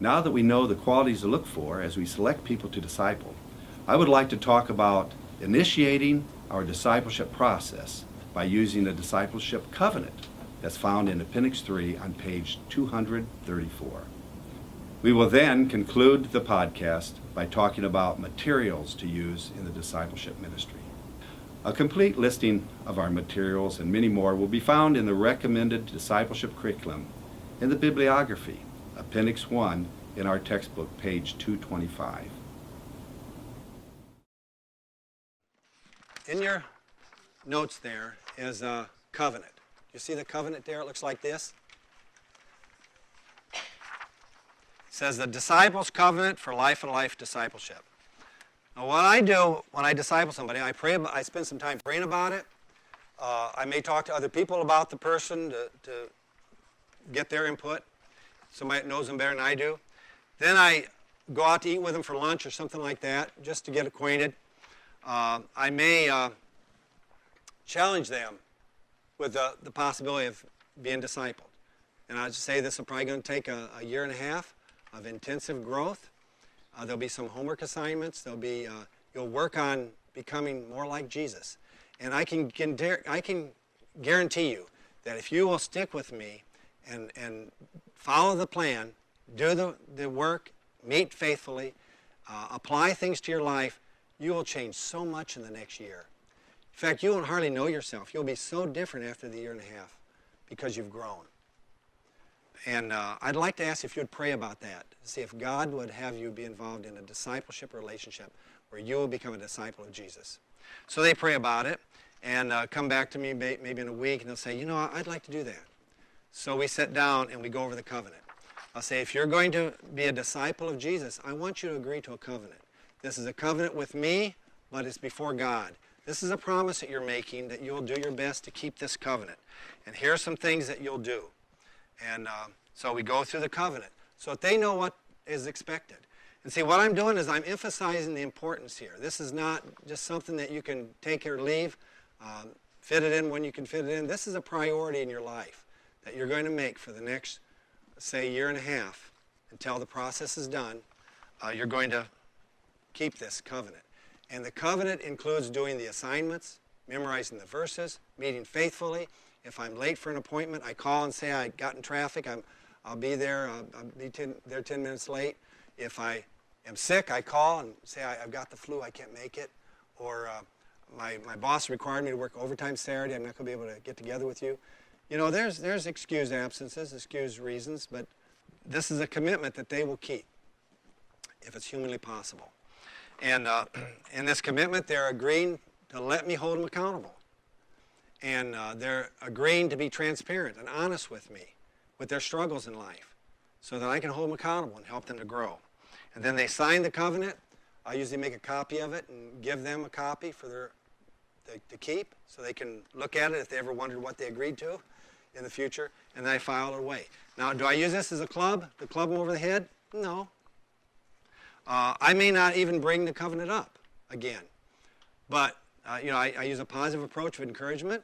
Now that we know the qualities to look for as we select people to disciple, I would like to talk about initiating our discipleship process by using a discipleship covenant that's found in Appendix 3 on page 234. We will then conclude the podcast by talking about materials to use in the discipleship ministry. A complete listing of our materials and many more will be found in the recommended discipleship curriculum in the bibliography, Appendix 1 in our textbook, page 225. In your notes there is a covenant. You see the covenant there? It looks like this. It says the disciples' covenant for life and life discipleship. Now, what I do when I disciple somebody, I spend some time praying about it. I may talk to other people about the person to get their input. Somebody that knows them better than I do. Then I go out to eat with them for lunch or something like that, just to get acquainted. I may challenge them with the possibility of being discipled. And I just say this is probably going to take a year and a half of intensive growth. There'll be some homework assignments. There'll be you'll work on becoming more like Jesus. And I can guarantee you that if you will stick with me and follow the plan, do the work, meet faithfully, apply things to your life, you will change so much in the next year. In fact, you won't hardly know yourself. You'll be so different after the year and a half because you've grown. And I'd like to ask if you would pray about that, see if God would have you be involved in a discipleship relationship where you will become a disciple of Jesus. So they pray about it and come back to me maybe in a week, and they'll say, you know, I'd like to do that. So we sit down and we go over the covenant. I'll say, if you're going to be a disciple of Jesus, I want you to agree to a covenant. This is a covenant with me, but it's before God. This is a promise that you're making that you'll do your best to keep this covenant. And here are some things that you'll do. And so we go through the covenant so that they know what is expected. And see, what I'm doing is I'm emphasizing the importance here. This is not just something that you can take or leave, fit it in when you can fit it in. This is a priority in your life that you're going to make for the next, say, year and a half until the process is done. You're going to keep this covenant. And the covenant includes doing the assignments, memorizing the verses, meeting faithfully. If I'm late for an appointment, I call and say I got in traffic. I'll be there. I'll be there 10 minutes late. If I am sick, I call and say I've got the flu. I can't make it. Or my boss required me to work overtime Saturday. I'm not going to be able to get together with you. You know, there's excused absences, excused reasons, but this is a commitment that they will keep if it's humanly possible. And in this commitment, they're agreeing to let me hold them accountable. And they're agreeing to be transparent and honest with me, with their struggles in life, so that I can hold them accountable and help them to grow. And then they sign the covenant. I usually make a copy of it and give them a copy for to keep, so they can look at it if they ever wondered what they agreed to in the future, and then I file it away. Now, do I use this as a club to club them over the head? No. I may not even bring the covenant up again. But, you know, I use a positive approach of encouragement.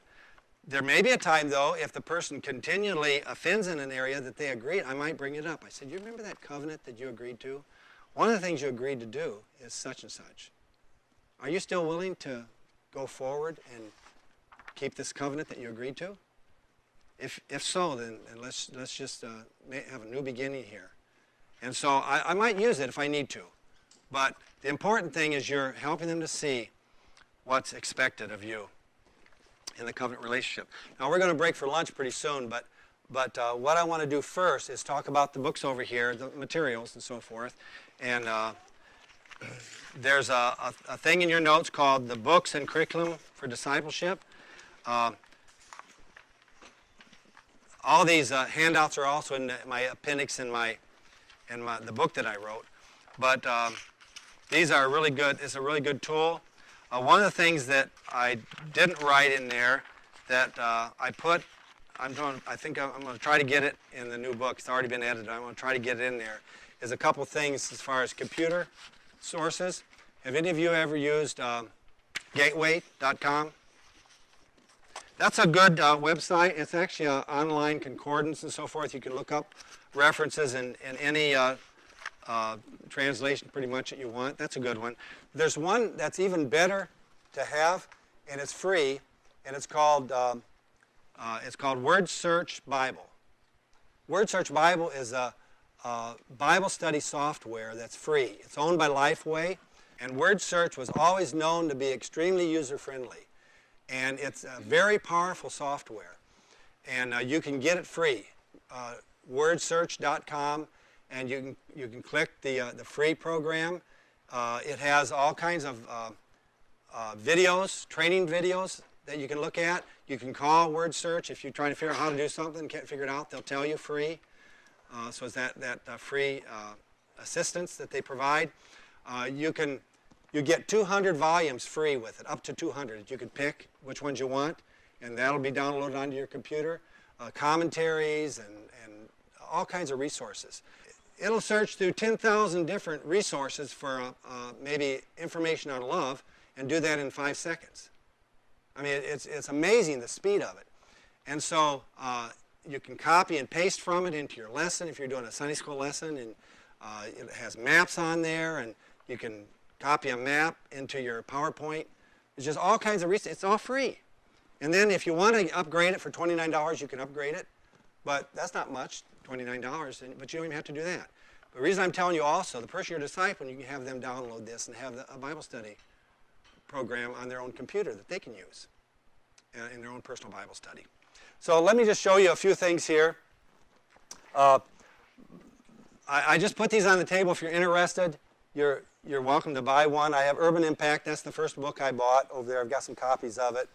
There may be a time, though, if the person continually offends in an area that they agreed, I might bring it up. I said, you remember that covenant that you agreed to? One of the things you agreed to do is such and such. Are you still willing to go forward and keep this covenant that you agreed to? If so, then let's just have a new beginning here. And so I might use it if I need to. But the important thing is you're helping them to see what's expected of you in the covenant relationship. Now, we're going to break for lunch pretty soon, but what I want to do first is talk about the books over here, the materials and so forth. And there's a thing in your notes called the Books and Curriculum for Discipleship. All these handouts are also in my appendix in the book that I wrote. But these are really good. It's a really good tool. One of the things that I didn't write in there that I think I'm going to try to get it in the new book. It's already been edited. I'm going to try to get it in there. Is a couple things as far as computer sources. Have any of you ever used gateway.com? That's a good website. It's actually an online concordance and so forth. You can look up references in any translation pretty much that you want. That's a good one. There's one that's even better to have, and it's free, and it's called Word Search Bible. Word Search Bible is a Bible study software that's free. It's owned by Lifeway, and Word Search was always known to be extremely user-friendly. And it's a very powerful software. And you can get it free. Wordsearch.com, and you can click the free program. It has all kinds of videos, training videos that you can look at. You can call Word Search if you're trying to figure out how to do something and can't figure it out. They'll tell you free. So it's that free assistance that they provide. You get 200 volumes free with it, up to 200. You can pick which ones you want, and that'll be downloaded onto your computer. Commentaries and all kinds of resources. It'll search through 10,000 different resources for maybe information on love, and do that in 5 seconds. I mean, it's amazing the speed of it. And so you can copy and paste from it into your lesson if you're doing a Sunday school lesson, and it has maps on there, and you can copy a map into your PowerPoint. There's just all kinds of resources. It's all free. And then if you want to upgrade it for $29, you can upgrade it. But that's not much, $29, but you don't even have to do that. The reason I'm telling you also, the person you're discipling, you can have them download this and have a Bible study program on their own computer that they can use in their own personal Bible study. So let me just show you a few things here. I just put these on the table. If you're interested, you're welcome to buy one. I have Urban Impact. That's the first book I bought over there. I've got some copies of it.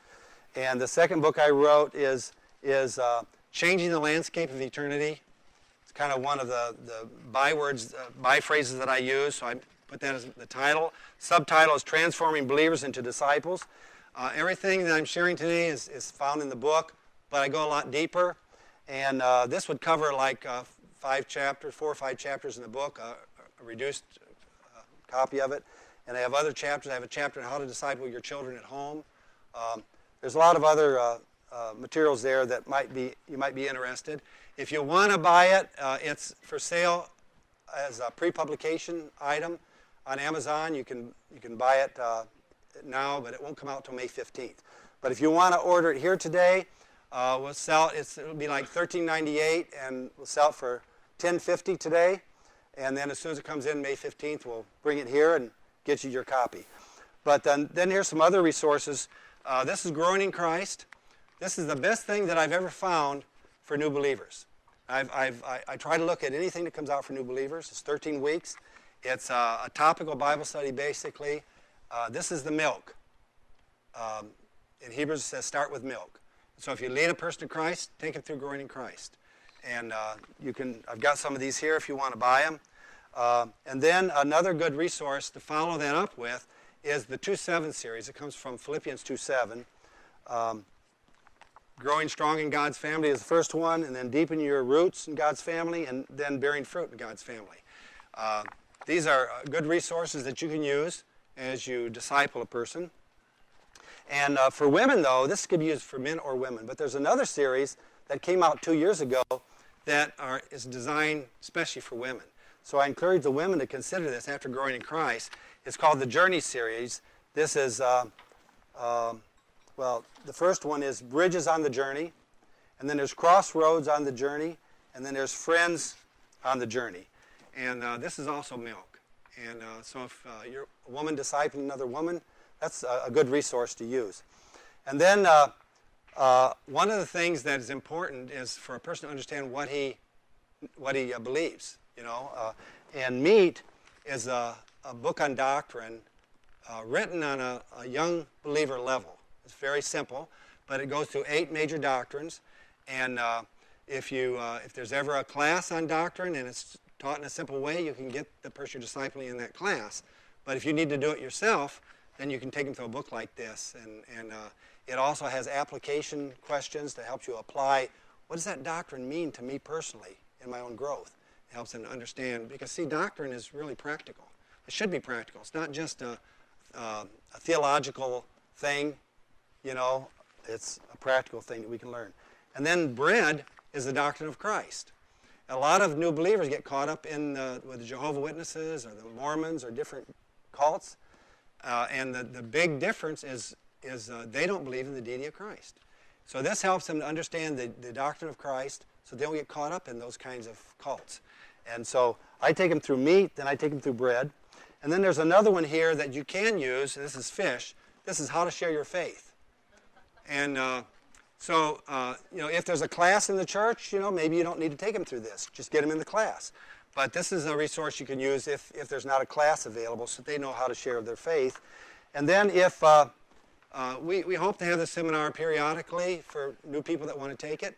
And the second book I wrote is Changing the Landscape of Eternity. It's kind of one of the bywords, byphrases that I use, so I put that as the title. Subtitle is Transforming Believers into Disciples. Everything that I'm sharing today is found in the book, but I go a lot deeper. And this would cover like 4 or 5 chapters in the book, a reduced copy of it. And I have other chapters. I have a chapter on how to disciple your children at home. There's a lot of other materials there that you might be interested. If you want to buy it, it's for sale as a pre-publication item on Amazon. You can buy it now, but it won't come out till May 15th. But if you want to order it here today, we'll sell it. It'll be like $13.98, and we'll sell it for $10.50 today. And then as soon as it comes in May 15th, we'll bring it here and get you your copy. But then here's some other resources. This is Growing in Christ. This is the best thing that I've ever found for new believers. I try to look at anything that comes out for new believers. It's 13 weeks. It's a topical Bible study, basically. This is the milk. In Hebrews, it says start with milk. So if you lead a person to Christ, take it through Growing in Christ. And I've got some of these here if you want to buy them. And then another good resource to follow that up with is the 2:7 series. It comes from Philippians 2:7. Growing strong in God's family is the first one, and then deepen your roots in God's family, and then bearing fruit in God's family. These are good resources that you can use as you disciple a person. And for women, though, this could be used for men or women. But there's another series that came out 2 years ago that is designed especially for women. So I encourage the women to consider this after Growing in Christ. It's called the Journey series. This is, the first one is Bridges on the Journey. And then there's Crossroads on the Journey. And then there's Friends on the Journey. And this is also milk. And so if you're a woman discipling another woman, that's a good resource to use. And then one of the things that is important is for a person to understand what he believes. And Meat is a book on doctrine written on a young believer level. It's very simple, but it goes through 8 major doctrines. And if there's ever a class on doctrine and it's taught in a simple way, you can get the person you're discipling in that class. But if you need to do it yourself, then you can take them through a book like this. And it also has application questions to help you apply, what does that doctrine mean to me personally in my own growth? It helps them to understand, because see, doctrine is really practical. It should be practical. It's not just a theological thing, it's a practical thing that we can learn. And then bread is the Doctrine of Christ. A lot of new believers get caught up in with the Jehovah's Witnesses or the Mormons or different cults. And the big difference is they don't believe in the deity of Christ. So this helps them to understand the doctrine of Christ so they don't get caught up in those kinds of cults. And so I take them through meat, then I take them through bread. And then there's another one here that you can use. This is fish. This is how to share your faith. And if there's a class in the church, maybe you don't need to take them through this. Just get them in the class. But this is a resource you can use if there's not a class available so they know how to share their faith. And then if we hope to have this seminar periodically for new people that want to take it.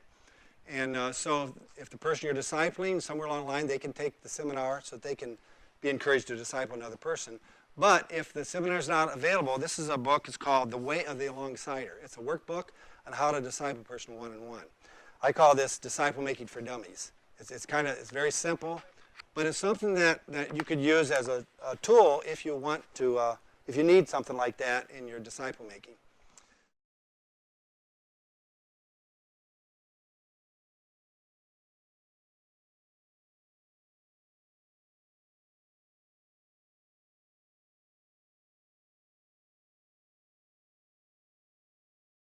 And so if the person you're discipling, somewhere along the line, they can take the seminar so that they can be encouraged to disciple another person. But if the seminar is not available, this is a book. It's called The Way of the Alongsider. It's a workbook on how to disciple a person one-on-one. I call this disciple making for dummies. It's very simple, but it's something that you could use as a tool if you want to, if you need something like that in your disciple making.